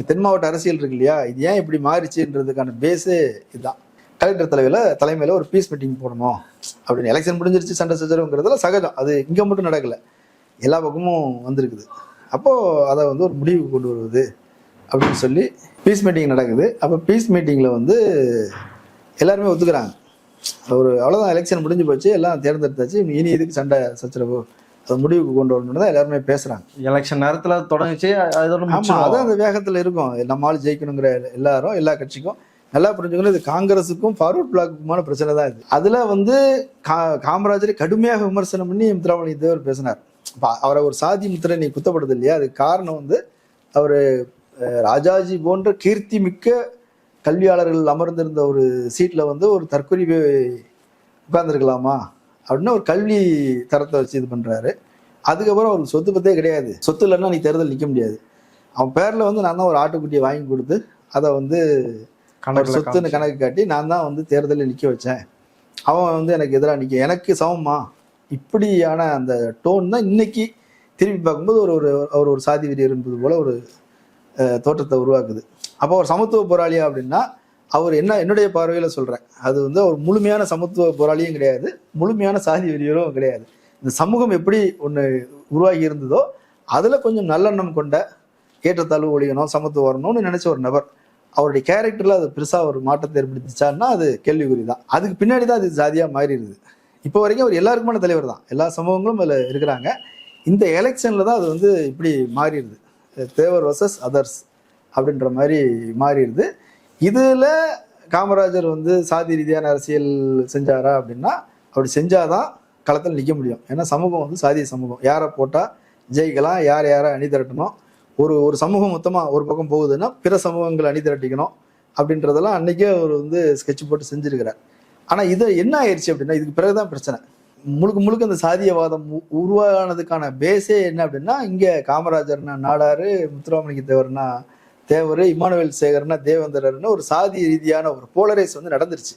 தென் மாவட்ட அரசியல் இருக்கு இல்லையா, இது ஏன் இப்படி மாறிச்சுன்றதுக்கான பேஸே இதுதான். கலெக்டர் தலைமையில் ஒரு பீஸ் மீட்டிங் போடணும் அப்படின்னு. எலெக்ஷன் முடிஞ்சிருச்சு, சண்டை சச்சரவுங்கிறதுல சகஜம். அது இங்கே மட்டும் நடக்கலை, எல்லா பக்கமும் வந்திருக்குது. அப்போது அதை வந்து ஒரு முடிவுக்கு கொண்டு வருவது அப்படின்னு சொல்லி பீஸ் மீட்டிங் நடக்குது. அப்போ பீஸ் மீட்டிங்கில் வந்து எல்லாருமே ஒத்துக்கிறாங்க. அவ்வளோதான், எலெக்ஷன் முடிஞ்சு போச்சு, எல்லாம் தேர்ந்தெடுத்தாச்சு, இனி இதுக்கு சண்டை சச்சரவு அதை முடிவுக்கு கொண்டு வரணும்னு தான் எல்லாருமே பேசுகிறாங்க. எலெக்ஷன் நேரத்தில் தொடங்கிச்சு. ஆமாம், அதான் அந்த வேகத்தில் இருக்கும். நம்ம ஆள் ஜெயிக்கணுங்கிற எல்லாரும், எல்லா கட்சிக்கும் நல்லா புரிஞ்சுக்கணும், இது காங்கிரஸுக்கும் ஃபார்வர்ட் பிளாக்குமான பிரச்சனை தான் இது. அதில் வந்து காமராஜரை கடுமையாக விமர்சனம் பண்ணி முத்துராமலிங்க தேவர் பேசினார். அவரை ஒரு சாதி முத்திரை நீ குத்தப்படுது இல்லையா, அதுக்கு காரணம் வந்து அவர் ராஜாஜி போன்ற கீர்த்தி மிக்க கல்வியாளர்கள் அமர்ந்திருந்த ஒரு சீட்டில் வந்து ஒரு தற்கொலை உட்கார்ந்துருக்கலாமா அப்படின்னு ஒரு கல்வி தரத்தை வச்சு இது பண்ணுறாரு. அதுக்கப்புறம் அவருக்கு சொத்து பற்றே கிடையாது. சொத்து இல்லைன்னா நீ தேர்தல் நிற்க முடியாது. அவன் பேரில் வந்து நான் தான் ஒரு ஆட்டுக்குட்டியை வாங்கி கொடுத்து அதை வந்து சொத்துன்னு கணக்கு காட்டி நான் தான் வந்து தேர்தலில் நிற்க வச்சேன், அவன் வந்து எனக்கு எதிராக நிற்க, எனக்கு சமமா, இப்படியான அந்த டோன் தான் இன்னைக்கு திரும்பி பார்க்கும்போது அவர் ஒரு சாதி வெறியர் என்பது போல ஒரு தோற்றத்தை உருவாக்குது. அப்போ ஒரு சமத்துவ போராளியா அப்படின்னா அவர் என்னுடைய பார்வையில் சொல்கிறேன், அது வந்து ஒரு முழுமையான சமத்துவ போராளியும் கிடையாது, முழுமையான சாதி வெறியரும் கிடையாது. இந்த சமூகம் எப்படி ஒன்று உருவாகி இருந்ததோ அதில் கொஞ்சம் நல்லெண்ணம் கொண்ட, ஏற்றத்தாழ்வு ஒழியணும், சமத்துவம் வரணும்னு நினைச்ச ஒரு நபர். அவருடைய கேரக்டரில் அது பெருசாக ஒரு மாற்றத்தை ஏற்படுத்திச்சான்னா அது கேள்விக்குறி தான். அதுக்கு பின்னாடி தான் அது ஜாதியாக மாறிடுது. இப்போ வரைக்கும் அவர் எல்லாருக்குமான தலைவர் தான், எல்லா சமூகங்களும் அதில் இருக்கிறாங்க. இந்த எலெக்ஷனில் தான் அது வந்து இப்படி மாறிடுது, தேவர் வர்சஸ் அதர்ஸ் அப்படின்ற மாதிரி மாறிடுது. இதில் காமராஜர் வந்து சாதி ரீதியான அரசியல் செஞ்சாரா அப்படின்னா அப்படி செஞ்சாதான் களத்தில் நிற்க முடியும். ஏன்னா சமூகம் வந்து சாதிய சமூகம், யாரை போட்டால் ஜெயிக்கலாம், யாரை அணி திரட்டணும், ஒரு சமூகம் மொத்தமாக ஒரு பக்கம் போகுதுன்னா பிற சமூகங்கள் அணி திரட்டிக்கணும் அப்படின்றதெல்லாம் அன்றைக்கே அவர் வந்து ஸ்கெட்ச் போட்டு செஞ்சுருக்கிறார். ஆனால் இது என்ன ஆயிடுச்சு அப்படின்னா இதுக்கு பிறகுதான் பிரச்சனை. முழுக்க இந்த சாதியவாதம் உருவானதுக்கான பேஸே என்ன அப்படின்னா, இங்கே காமராஜர்னா நாடாரு, முத்துராமலிங்க தேவர்னா தேவர், இமானுவேல் சேகர்னா தேவேந்திரர்னு ஒரு சாதி ரீதியான ஒரு போலரைஸ் வந்து நடந்துருச்சு.